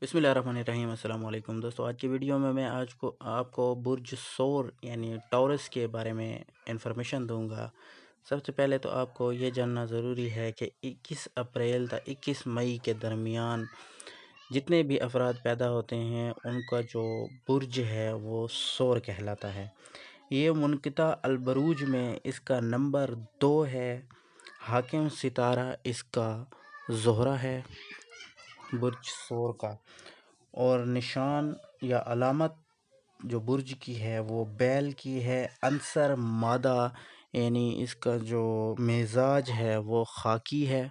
बिस्मिल्लाहिर्रहमानिर्रहीम। अस्सलाम वालेकुम दोस्तों। आज की वीडियो में मैं आपको बुर्ज सौर यानी टॉरस के बारे में इंफॉर्मेशन दूंगा। सबसे पहले तो आपको ये जानना ज़रूरी है कि 21 अप्रैल था 21 मई के दरमियान जितने भी अफराद पैदा होते हैं उनका जो बुर्ज है वो सौर कहलाता है। ये मुनक़िता अलबरूज में इसका नंबर 2 है। हाकिम सितारा इसका ज़ोहरा है बुर्ज सौर का। और निशान या अलामत जो बुर्ज की है वो बैल की है। अंसर मादा यानी इसका जो मिजाज है वो खाकी है।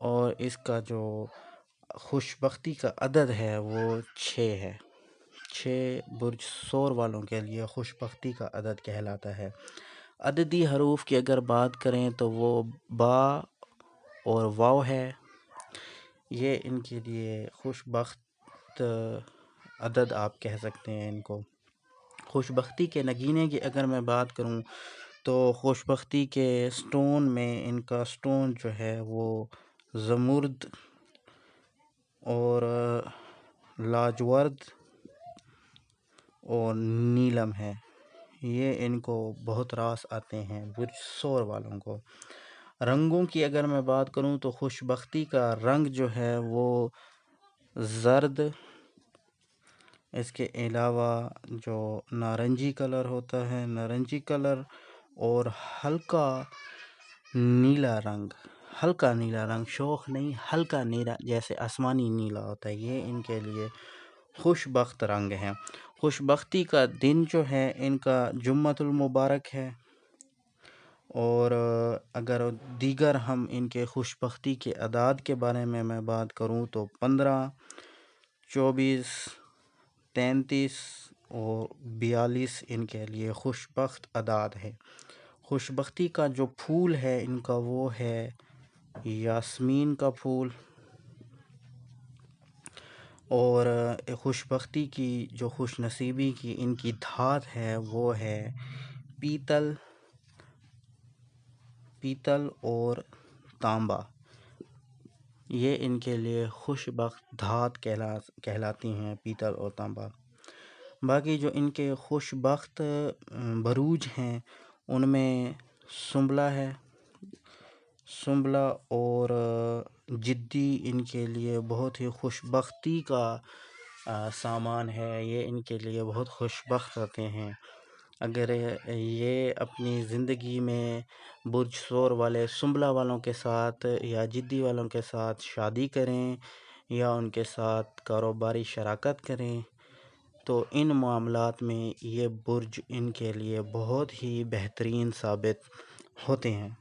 और इसका जो खुशबख्ती का अदद है वो 6 है। 6 बुर्ज सौर वालों के लिए खुशबख्ती का अदद कहलाता है। अददी हरूफ की अगर बात करें तो वो बा और वाव है। ये इनके लिए खुशबख्त अदद आप कह सकते हैं इनको। खुशबख्ती के नगीने की अगर मैं बात करूं तो खुशबख्ती के स्टोन में इनका स्टोन जो है वो ज़मुर्द और लाजवर्द और नीलम है। ये इनको बहुत रास आते हैं बुर्ज सौर वालों को। रंगों की अगर मैं बात करूं तो खुशबख्ती का रंग जो है वो ज़र्द, इसके अलावा जो नारंगी कलर होता है नारंगी कलर और हल्का नीला रंग शोख नहीं हल्का नीला जैसे आसमानी नीला होता है, ये इनके लिए खुशबख्त रंग है। खुशबख्ती का दिन जो है इनका जुम्मतुल मुबारक है। और अगर दीगर हम इनके खुशबख्ती के अदाद के बारे में मैं बात करूं तो 15, 24, 33 और 42 इनके लिए खुशबख्त अदाद है। खुशबख्ती का जो फूल है इनका वो है यास्मीन का फूल। और खुशबख्ती की जो खुशनसीबी की इनकी धात है वो है पीतल और तांबा। ये इनके लिए खुशबख्त धात कहलाती हैं, पीतल और तांबा। बाकी जो इनके खुशबख्त बरूज हैं उनमें सुंबला और जिद्दी इनके लिए बहुत ही खुशबख्ती का सामान है। ये इनके लिए बहुत खुशबख्त होते हैं। अगर ये अपनी ज़िंदगी में बुर्ज सौर वाले सुंबला वालों के साथ या जिद्दी वालों के साथ शादी करें या उनके साथ कारोबारी शराकत करें तो इन मामलात में ये बुर्ज इनके लिए बहुत ही बेहतरीन साबित होते हैं।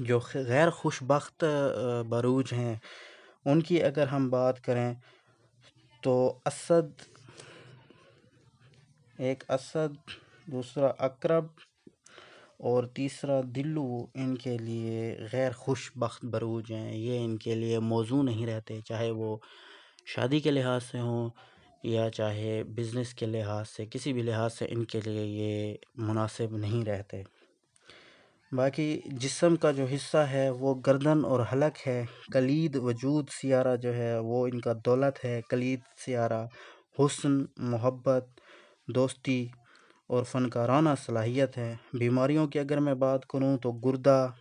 जो गैर खुशबख्त बरूज हैं उनकी अगर हम बात करें तो असद, दूसरा अकरब और तीसरा दिल्लू इनके लिए गैर खुशबख्त बरूज हैं। ये इनके लिए मौजू नहीं रहते, चाहे वो शादी के लिहाज से हों या चाहे बिज़नेस के लिहाज से, किसी भी लिहाज से इनके लिए ये मुनासिब नहीं रहते। बाकी जिस्म का जो हिस्सा है वो गर्दन और हलक है। कलीद वजूद सियारा जो है वो इनका दौलत है। कलीद सियारा हुस्न, मोहब्बत, दोस्ती और फ़नकाराना सलाहियत है। बीमारियों की अगर मैं बात करूं तो गुर्दा,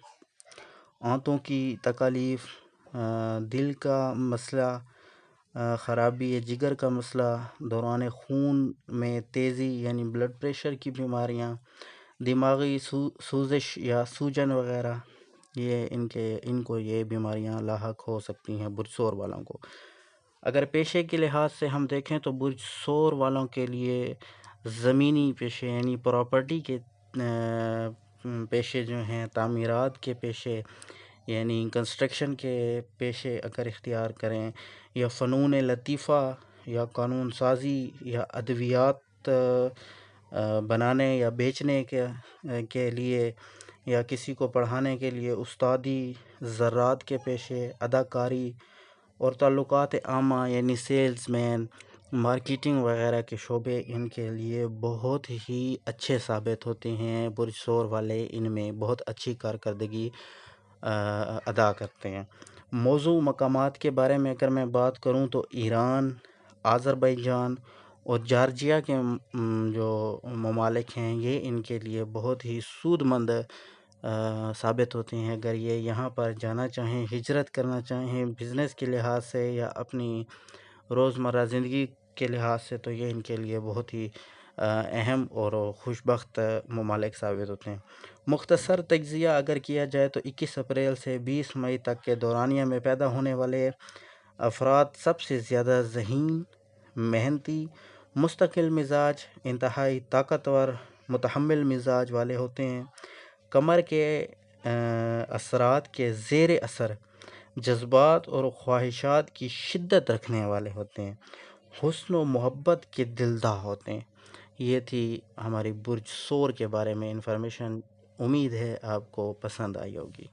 आंतों की तकालीफ, दिल का मसला, ख़राबी जिगर का मसला, दौरान खून में तेज़ी यानी ब्लड प्रेशर की बीमारियां, दिमागी सूजश या सूजन वगैरह, ये इनको ये बीमारियां लाहक हो सकती हैं बुर्ज सौर वालों को। अगर पेशे के लिहाज से हम देखें तो बुर्ज सौर वालों के लिए ज़मीनी पेशे यानी प्रॉपर्टी के पेशे जो हैं, तामीरात के पेशे यानी कंस्ट्रक्शन के पेशे अगर इख्तियार करें या फ़नून लतीफ़ा या कानून साज़ी या अद्वियात बनाने या बेचने के लिए या किसी को पढ़ाने के लिए उस्तादी, ज़रात के पेशे, अदाकारी और ताल्लुकात आमा यानी सेल्समैन, मार्केटिंग वगैरह के शोबे इनके लिए बहुत ही अच्छे साबित होते हैं। बुर्ज सौर वाले इनमें बहुत अच्छी कारकर्दगी अदा करते हैं। موضوع مقامات کے بارے میں اگر میں بات کروں تو ایران، آذربائیجان اور جارجیا کے جو ممالک ہیں یہ ان کے لیے بہت ہی سود مند ثابت ہوتے ہیں. اگر یہ یہاں پر جانا چاہیں، ہجرت کرنا چاہیں بزنس کے لحاظ سے یا اپنی روزمرہ زندگی کے لحاظ سے، تو یہ ان کے لیے بہت ہی اہم اور خوش بخت ممالک ثابت ہوتے ہیں. مختصر تجزیہ اگر کیا جائے تو 21 اپریل سے 20 مئی تک کے دورانیہ میں پیدا ہونے والے افراد سب سے زیادہ ذہین، محنتی، مستقل مزاج، انتہائی طاقتور، متحمل مزاج والے ہوتے ہیں. کمر کے اثرات کے زیر اثر جذبات اور خواہشات کی شدت رکھنے والے ہوتے ہیں. حسن و محبت کے دلدار ہوتے ہیں. یہ تھی ہماری برج ثور کے بارے میں انفارمیشن. امید ہے آپ کو پسند آئی ہوگی.